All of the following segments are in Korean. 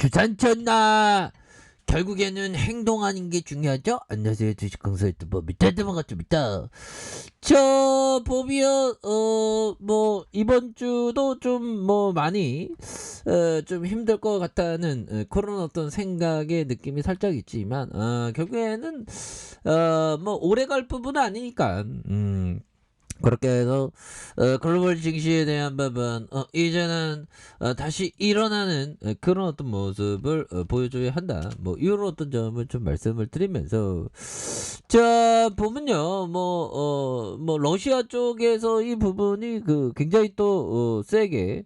주산쳤나? 결국에는 행동하는 게 중요하죠? 안녕하세요. 주식강사 유튜버 밑에드만같습니다. 저 보면 뭐 이번 주도 좀 뭐 많이 좀 힘들 것 같다는 그런 어떤 생각의 느낌이 살짝 있지만 결국에는 뭐 오래 갈 부분은 아니니까 그렇게 해서 글로벌 증시에 대한 부분 이제는 다시 일어나는 그런 어떤 모습을 보여줘야 한다. 뭐 이런 어떤 점을 좀 말씀을 드리면서 자 보면요 뭐 러시아 쪽에서 이 부분이 굉장히 또 세게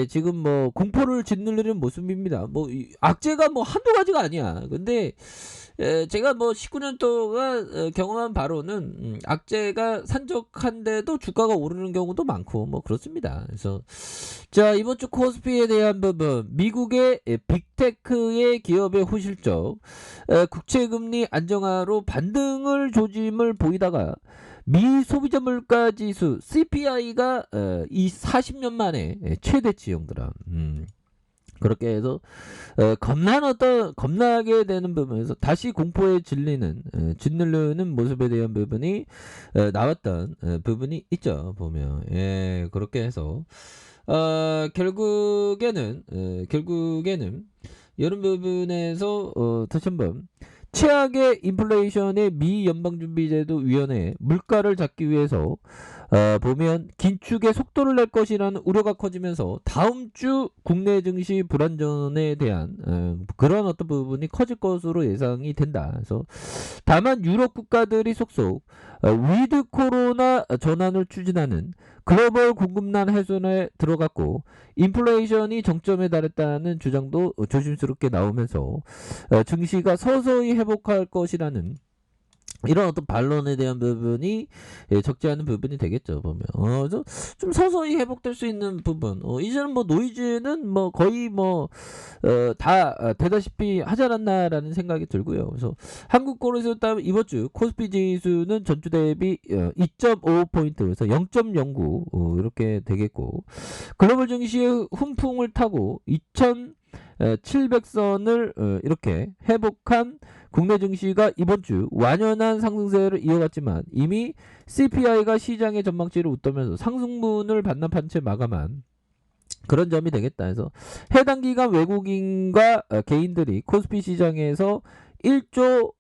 지금 뭐 공포를 짓누르는 모습입니다. 뭐 악재가 뭐 한두 가지가 아니야. 근데 제가 뭐 19년 동안 경험한 바로는 악재가 산적한데도 주가가 오르는 경우도 많고 뭐 그렇습니다. 그래서 자 이번 주 코스피에 대한 부분 미국의 빅테크의 기업의 호실적 국채금리 안정화로 반등을 조짐을 보이다가 미 소비자 물가 지수 CPI가 이 40년 만에 최대치 형들아. 그렇게 해서 겁나게 되는 부분에서 다시 공포에 짓누르는 모습에 대한 부분이 나왔던 부분이 있죠. 보면 그렇게 해서 결국에는 이런 부분에서 다시 한번 최악의 인플레이션의 미 연방준비제도 위원회 물가를 잡기 위해서 보면 긴축의 속도를 낼 것이라는 우려가 커지면서 다음 주 국내 증시 불안전에 대한 그런 어떤 부분이 커질 것으로 예상이 된다. 그래서 다만 유럽 국가들이 속속 위드 코로나 전환을 추진하는 글로벌 공급난 해소에 들어갔고 인플레이션이 정점에 달했다는 주장도 조심스럽게 나오면서 증시가 서서히 회복할 것이라는 이런 어떤 반론에 대한 부분이 적지 않은 부분이 되겠죠. 보면 좀 서서히 회복될 수 있는 부분 이제는 뭐 노이즈는 뭐 거의 뭐 다 되다시피 하지 않았나라는 생각이 들고요. 그래서 한국권에서 따면 이번 주 코스피 지수는 전주 대비 2.5포인트에서 0.09 이렇게 되겠고 글로벌 증시의 훈풍을 타고 2700선을 이렇게 회복한 국내 증시가 이번 주 완연한 상승세를 이어갔지만 이미 CPI가 시장의 전망치를 웃돌면서 상승분을 반납한 채 마감한 그런 점이 되겠다 해서 해당 기간 외국인과 개인들이 코스피 시장에서 1조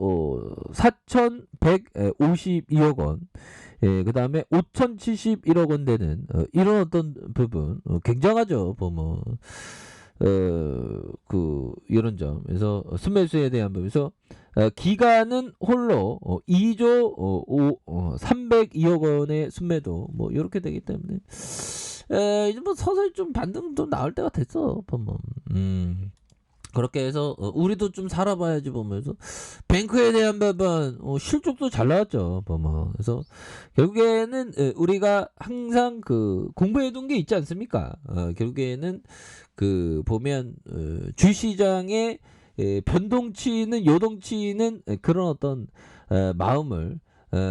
4,152억 원, 그 다음에 5,071억 원 되는 이런 어떤 부분 굉장하죠. 보면 이런 점에서 순매수에 대한 부분에서 기간은 홀로 2조 302억 원의 순매도 뭐 이렇게 되기 때문에 이제 뭐 서서히 좀 반등도 나올 때가 됐어. 보면 그렇게 해서 우리도 좀 살아봐야지 보면서 뱅크에 대한 부분 실적도 잘 나왔죠. 보면 그래서 결국에는 우리가 항상 공부해둔 게 있지 않습니까? 결국에는 보면 주시장의 변동치는 요동치는 그런 어떤 마음을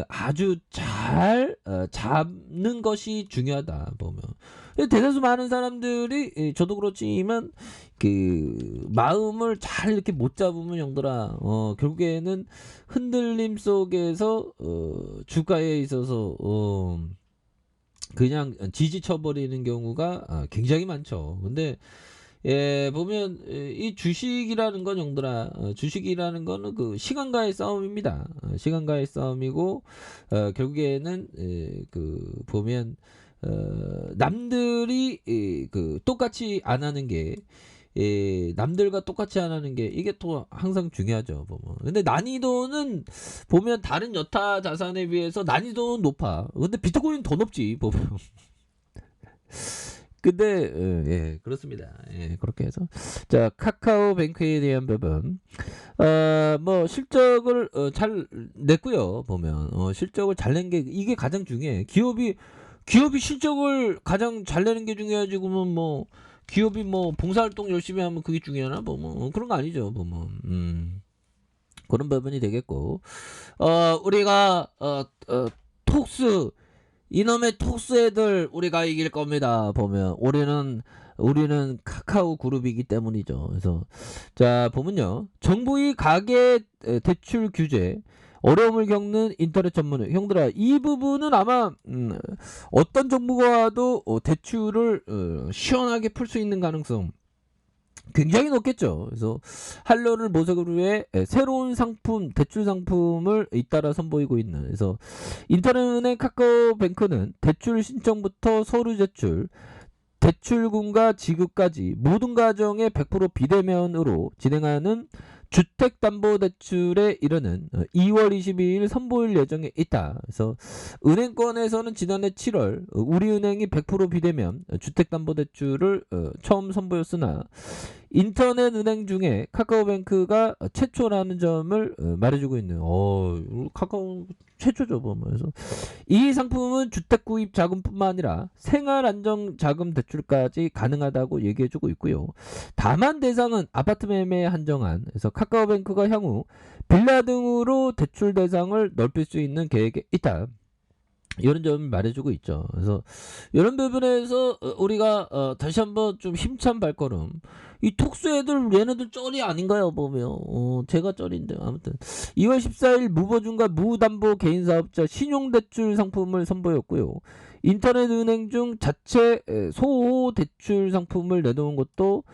아주 잘 잡는 것이 중요하다. 보면 대다수 많은 사람들이 저도 그렇지만 마음을 잘 이렇게 못 잡으면 형들아 결국에는 흔들림 속에서 주가에 있어서 그냥 지지쳐버리는 경우가 굉장히 많죠. 근데 보면 이 주식이라는 건 형들아 주식이라는 거는 시간과의 싸움입니다. 시간과의 싸움이고 결국에는 보면 남들이 똑같이 안 하는 게 남들과 똑같이 안 하는 게 이게 또 항상 중요하죠. 보면 근데 난이도는 보면 다른 여타 자산에 비해서 난이도는 높아. 근데 비트코인 더 높지 보면. 근데 그렇습니다. 그렇게 해서 자 카카오뱅크에 대한 부분 뭐 실적을 잘 냈고요. 보면 실적을 잘 낸 게 이게 가장 중요해. 기업이 실적을 가장 잘 내는 게 중요하지. 그러면 뭐 기업이 뭐 봉사활동 열심히 하면 그게 중요하나? 뭐 그런 거 아니죠. 보면 그런 부분이 되겠고 우리가 톡스 이놈의 톡스 애들 우리가 이길 겁니다. 보면 우리는 카카오 그룹이기 때문이죠. 그래서 자 보면요, 정부의 가계 대출 규제 어려움을 겪는 인터넷 전문의 형들아, 이 부분은 아마 어떤 정부가 와도 대출을 시원하게 풀 수 있는 가능성 굉장히 높겠죠. 그래서 한로를 모색을 위해 새로운 상품, 대출 상품을 잇따라 선보이고 있는, 그래서 인터넷은행 카카오뱅크는 대출 신청부터 서류 제출, 대출금과 지급까지 모든 과정에 100% 비대면으로 진행하는 주택담보대출에 이르는 2월 22일 선보일 예정에 있다. 그래서 은행권에서는 지난해 7월 우리은행이 100% 비대면 주택담보대출을 처음 선보였으나 인터넷 은행 중에 카카오뱅크가 최초라는 점을 말해주고 있는, 카카오 최초죠 보면서 이 상품은 주택 구입 자금뿐만 아니라 생활 안정 자금 대출까지 가능하다고 얘기해주고 있고요. 다만 대상은 아파트 매매에 한정한, 그래서 카카오뱅크가 향후 빌라 등으로 대출 대상을 넓힐 수 있는 계획에 있다. 이런 점을 말해주고 있죠. 그래서 이런 부분에서 우리가 다시 한번 좀 힘찬 발걸음. 이 톡스 애들 얘네들 쩔이 아닌가요 보면. 제가 쩔인데 아무튼 2월 14일 무보증과 무담보 개인사업자 신용대출 상품을 선보였고요. 인터넷 은행 중 자체 소호 대출 상품을 내놓은 것도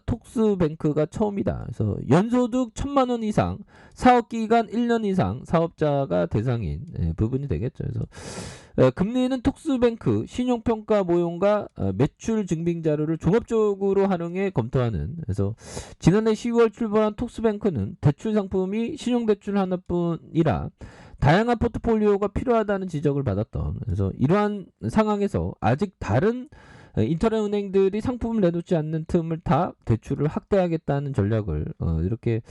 톡스뱅크가 처음이다. 그래서 연소득 1,000만 원 이상, 사업기간 1년 이상 사업자가 대상인 부분이 되겠죠. 그래서 금리는 톡스뱅크 신용평가 모형과 매출 증빙 자료를 종합적으로 활용해 검토하는, 그래서 지난해 10월 출범한 톡스뱅크는 대출 상품이 신용대출 하나뿐이라 다양한 포트폴리오가 필요하다는 지적을 받았던, 그래서 이러한 상황에서 아직 다른 인터넷 은행들이 상품을 내놓지 않는 틈을 타 대출을 확대하겠다는 전략을 이렇게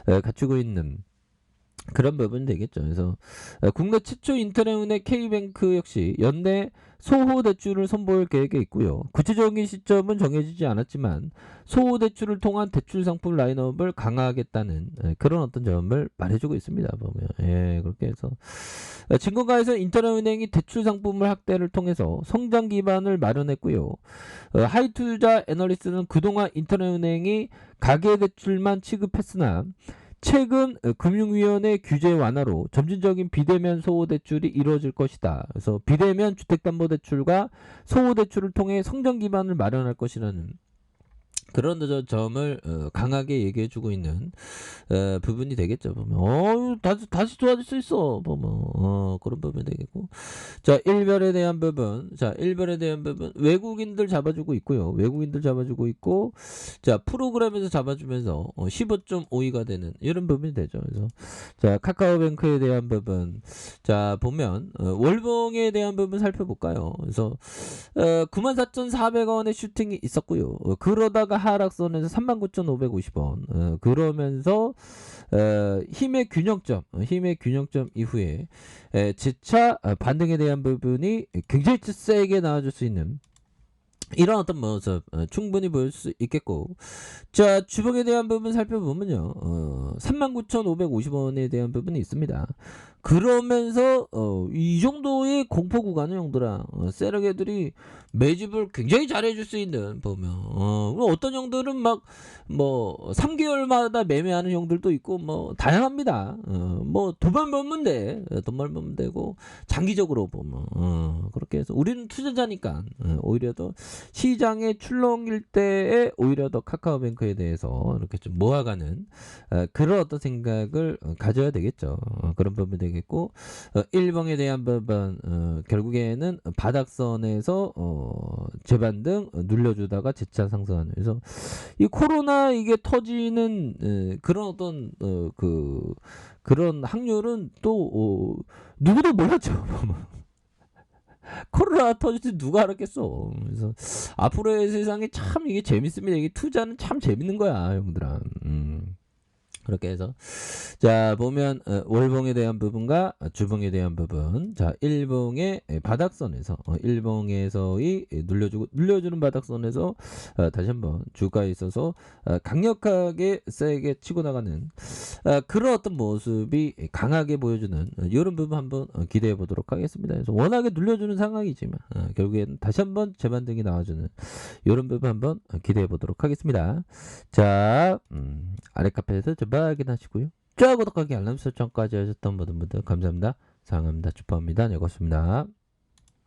갖추고 있는 그런 부분이 되겠죠. 그래서 국내 최초 인터넷 은행 K뱅크 역시 연내 소호 대출을 선보일 계획에 있고요. 구체적인 시점은 정해지지 않았지만 소호 대출을 통한 대출 상품 라인업을 강화하겠다는 그런 어떤 점을 말해주고 있습니다. 보면 그렇게 해서 증권가에서 인터넷 은행이 대출 상품을 확대를 통해서 성장 기반을 마련했고요. 하이투자 애널리스트는 그동안 인터넷 은행이 가계대출만 취급했으나 최근 금융위원회 규제 완화로 점진적인 비대면 소호대출이 이루어질 것이다. 그래서 비대면 주택담보대출과 소호대출을 통해 성장 기반을 마련할 것이라는 그런 점을 강하게 얘기해주고 있는 부분이 되겠죠. 보면 다시 좋아질 수 있어. 보면 그런 부분이 되겠고, 자 일별에 대한 부분, 외국인들 잡아주고 있고요. 외국인들 잡아주고 있고, 자 프로그램에서 잡아주면서 15.5위가 되는 이런 부분이 되죠. 그래서 자 카카오뱅크에 대한 부분, 자 보면 월봉에 대한 부분 살펴볼까요? 그래서 94,400원의 슈팅이 있었고요. 그러다가 하락선에서 39,550원 그러면서 힘의 균형점 이후에 재차 반등에 대한 부분이 굉장히 세게 나와줄 수 있는 이런 어떤 모습 충분히 보일 수 있겠고, 자 주봉에 대한 부분 살펴보면요, 39,550원에 대한 부분이 있습니다. 그러면서 이 정도의 공포 구간은 형들아, 세력 애들이 매집을 굉장히 잘해줄 수 있는, 보면 어떤 형들은 막 뭐 3개월마다 매매하는 형들도 있고 뭐 다양합니다. 뭐 돈만 벌면 되고 장기적으로 보면 그렇게 해서 우리는 투자자니까 오히려 더 시장의 출렁일 때에 오히려 더 카카오뱅크에 대해서 이렇게 좀 모아가는 그런 어떤 생각을 가져야 되겠죠. 그런 부분이 되겠고, 일봉에 대한 부분 결국에는 바닥선에서 재반등 눌려주다가 재차 상승하는, 그래서 이 코로나 이게 터지는 그런 어떤 그런 확률은 또 누구도 몰랐죠. 코로나 터질지 누가 알았겠어. 그래서 앞으로의 세상이 참 이게 재밌습니다. 이게 투자는 참 재밌는 거야, 형들아. 그렇게 해서 자 보면 월봉에 대한 부분과 주봉에 대한 부분 자 일봉의 바닥선에서 일봉에서의 눌려주는 바닥선에서 다시 한번 주가에 있어서 강력하게 세게 치고 나가는 그런 어떤 모습이 강하게 보여주는 이런 부분 한번 기대해 보도록 하겠습니다. 그래서 워낙에 눌려주는 상황이지만 결국에는 다시 한번 재반등이 나와주는 이런 부분 한번 기대해 보도록 하겠습니다. 자 아래 카페에서 좀 확인하시고요. 자 구독하기 알람 설정까지 하셨던 모든 분들 감사합니다. 사랑합니다. 축복합니다. 네, 고맙습니다.